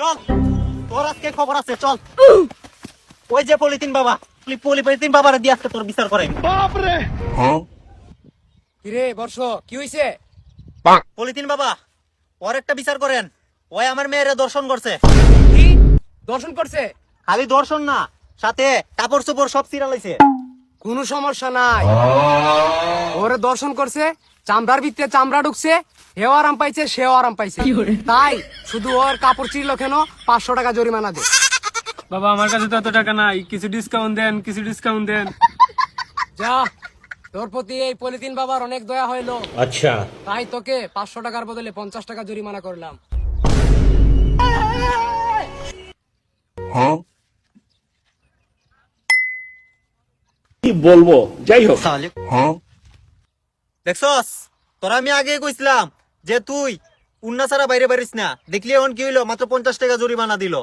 চল, তোর আজকে খবর আছে, চল। ওই যে পলিথিন বাবা, পলিথিন বাবারে দিয়ে আজকে তোর বিচার করে। কিরে বর্ষ, কি হইছে? পলিথিন বাবা, ওর একটা বিচার করেন। ওই আমার মেয়েরে দর্শন করছে। কি দর্শন করছে? খালি দর্শন না, সাথে কাপড় চোপড় সব চিরা লাইছে। কোনো সমস্যা নাই, ওরে দর্শন করছে, চামড়ার ভিতরে চামড়া ঢুকছে, হেও আরাম পাইছে, সেও আরাম পাইছে। তাই শুধু ওর কাপড় চিরলো কেন, 500 টাকা জরিমানা দে। বাবা আমার কাছে তো এত টাকা নাই, কিছু ডিসকাউন্ট দেন, কিছু ডিসকাউন্ট দেন। যা, তোর প্রতি এই পলিথিন বাবার অনেক দয়া হইলো, अच्छा তাই তোকে 500 টাকার বদলে 50 টাকা জরিমানা করলাম। কি বলবো যাই হোক দেখছস, তোরা আমি আগে কইছিলাম যে তুই উন্না ছাড়া বাইরে বাইরিস না। দেখলি এখন কি হইলো, মাত্র 50 টাকা জরিমানা দিল।